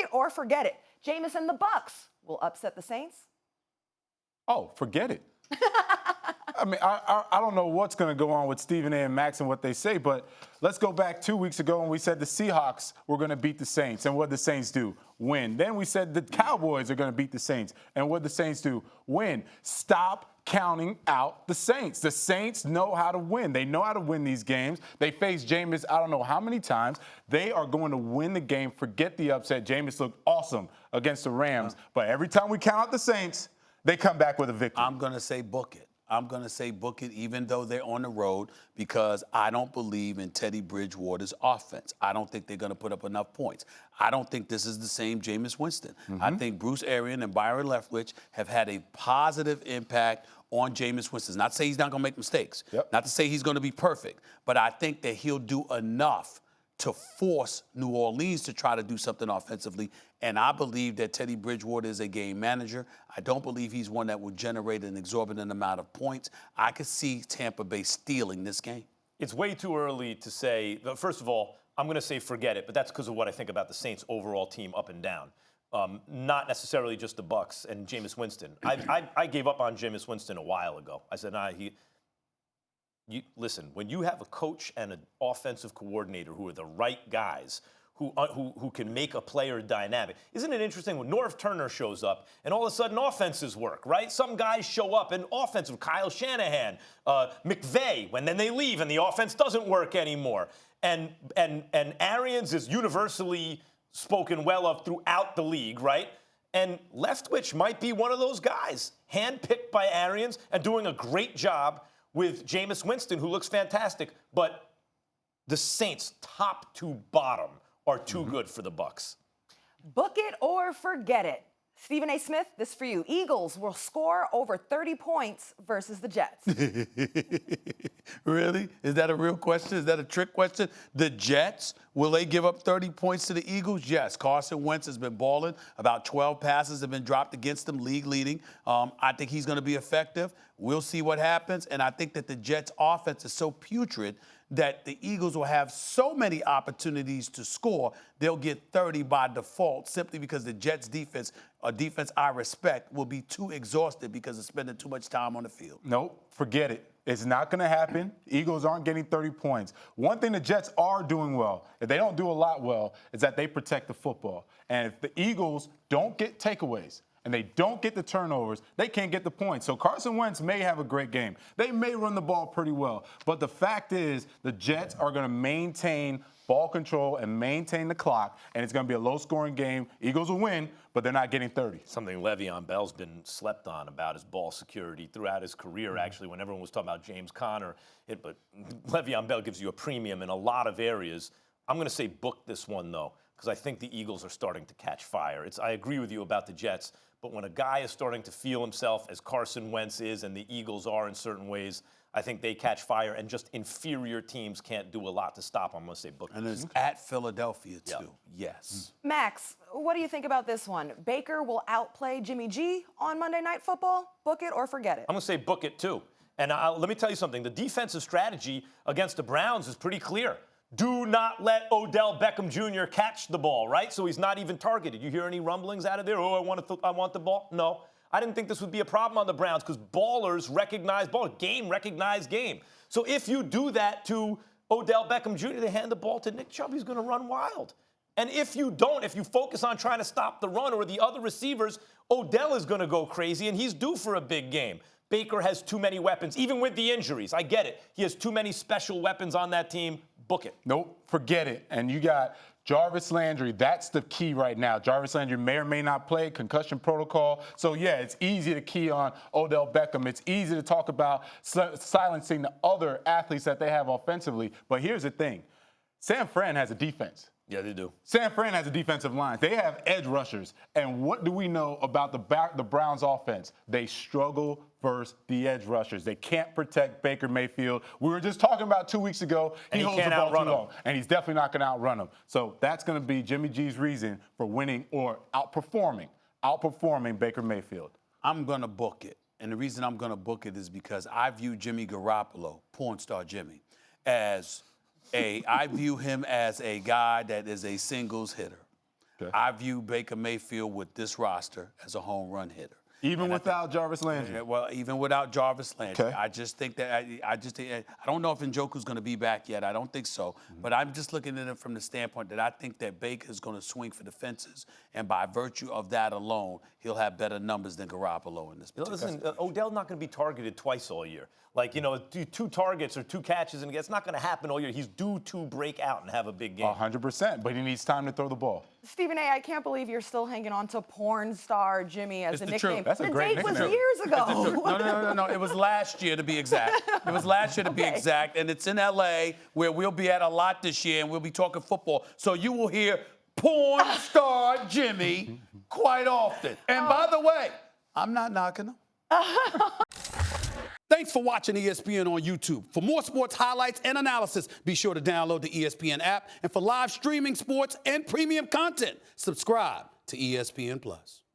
it or forget it. Jameis and the Bucs will upset the Saints. Oh, forget it. I mean, I don't know what's going to go on with Stephen A. and Max and what they say, but let's go back 2 weeks ago when we said the Seahawks were going to beat the Saints. And what did the Saints do? Win. Then we said the Cowboys are going to beat the Saints. And what did the Saints do? Win. Stop counting out the Saints. The Saints know how to win. They know how to win these games. They faced Jameis I don't know how many times. They are going to win the game. Forget the upset. Jameis looked awesome against the Rams. But every time we count out the Saints, they come back with a victory. I'm going to say book it. I'm going to say book it even though they're on the road because I don't believe in Teddy Bridgewater's offense. I don't think they're going to put up enough points. I don't think this is the same Jameis Winston. I think Bruce Arians and Byron Leftwich have had a positive impact on Jameis Winston. Not to say he's not going to make mistakes. Not to say he's going to be perfect. But I think that he'll do enough to force New Orleans to try to do something offensively. And I believe that Teddy Bridgewater is a game manager. I don't believe he's one that will generate an exorbitant amount of points. I could see Tampa Bay stealing this game. It's way too early to say. First of all, I'm going to say forget it, but that's because of what I think about the Saints' overall team up and down. Not necessarily just the Bucs and Jameis Winston. I gave up on Jameis Winston a while ago. I said, listen, when you have a coach and an offensive coordinator who are the right guys, who can make a player dynamic. Isn't it interesting when Norv Turner shows up and all of a sudden offenses work, right? Some guys show up and offensive, Kyle Shanahan, McVay, when then they leave and the offense doesn't work anymore. And Arians is universally spoken well of throughout the league, right? And Leftwich might be one of those guys, handpicked by Arians and doing a great job with Jameis Winston, who looks fantastic. But the Saints, top to bottom, are too good for the Bucs. Book it or forget it. Stephen A. Smith, this for you. Eagles will score over 30 points versus the Jets. Really? Is that a real question? Is that a trick question? The Jets, will they give up 30 points to the Eagles? Yes. Carson Wentz has been balling. About 12 passes have been dropped against him, league leading. I think he's going to be effective. We'll see what happens. And I think that the Jets' offense is so putrid that the Eagles will have so many opportunities to score, they'll get 30 by default simply because the Jets' defense, a defense I respect, will be too exhausted because of spending too much time on the field. Nope, forget it. It's not going to happen. Eagles aren't getting 30 points. One thing the Jets are doing well, if they don't do a lot well, is that they protect the football. And if the Eagles don't get takeaways, and they don't get the turnovers, they can't get the points. So Carson Wentz may have a great game. They may run the ball pretty well. But the fact is the Jets are going to maintain ball control and maintain the clock, and it's going to be a low-scoring game. Eagles will win, but they're not getting 30. Something Le'Veon Bell's been slept on about his ball security throughout his career, actually, when everyone was talking about James Conner. But Le'Veon Bell gives you a premium in a lot of areas. I'm going to say book this one, though, because I think the Eagles are starting to catch fire. I agree with you about the Jets, but when a guy is starting to feel himself as Carson Wentz is and the Eagles are in certain ways, I think they catch fire, and just inferior teams can't do a lot to stop them. I'm going to say book. And it's at Philadelphia, too. Yes. Max, what do you think about this one? Baker will outplay Jimmy G on Monday Night Football? Book it or forget it? I'm going to say book it, too. And let me tell you something. The defensive strategy against the Browns is pretty clear. Do not let Odell Beckham Jr. catch the ball, right? So he's not even targeted. You hear any rumblings out of there? Oh, I want the ball. No. I didn't think this would be a problem on the Browns because ballers recognize ball. Game recognize game. So if you do that to Odell Beckham Jr., they hand the ball to Nick Chubb, he's going to run wild. And if you don't, if you focus on trying to stop the run or the other receivers, Odell is going to go crazy, and he's due for a big game. Baker has too many weapons, even with the injuries. I get it. He has too many special weapons on that team. Book it. Nope, forget it. And you got Jarvis Landry. That's the key right now. Jarvis Landry may or may not play, concussion protocol. So, yeah, it's easy to key on Odell Beckham. It's easy to talk about silencing the other athletes that they have offensively. But here's the thing. San Fran has a defense. Yeah, they do. San Fran has a defensive line. They have edge rushers. And what do we know about the Browns offense? They struggle versus the edge rushers. They can't protect Baker Mayfield. We were just talking about 2 weeks ago. He holds the ball too long, and he's definitely not going to outrun him. So that's going to be Jimmy G's reason for winning or outperforming Baker Mayfield. I'm going to book it. And the reason I'm going to book it is because I view Jimmy Garoppolo, porn star Jimmy, I view him as a guy that is a singles hitter. Okay. I view Baker Mayfield with this roster as a home run hitter. Even without Jarvis Landry. Well, even without Jarvis Landry, Okay. I just think that I don't know if Njoku's going to be back yet. I don't think so. But I'm just looking at it from the standpoint that I think that Baker is going to swing for the fences, and by virtue of that alone, he'll have better numbers than Garoppolo in this particular Listen, Odell's not going to be targeted twice all year. Like, 2 targets or 2 catches, and it's not going to happen all year. He's due to break out and have a big game. 100%, but he needs time to throw the ball. Stephen A., I can't believe you're still hanging on to porn star Jimmy as It's a the nickname. truth. That's a the great date was nickname. years ago. No. It was last year to be exact. It was last year to be Okay. exact. And it's in L.A. where we'll be at a lot this year and we'll be talking football. So you will hear porn star Jimmy quite often. And by the way, I'm not knocking him. Thanks for watching ESPN on YouTube. For more sports highlights and analysis, be sure to download the ESPN app. And for live streaming sports and premium content, subscribe to ESPN Plus.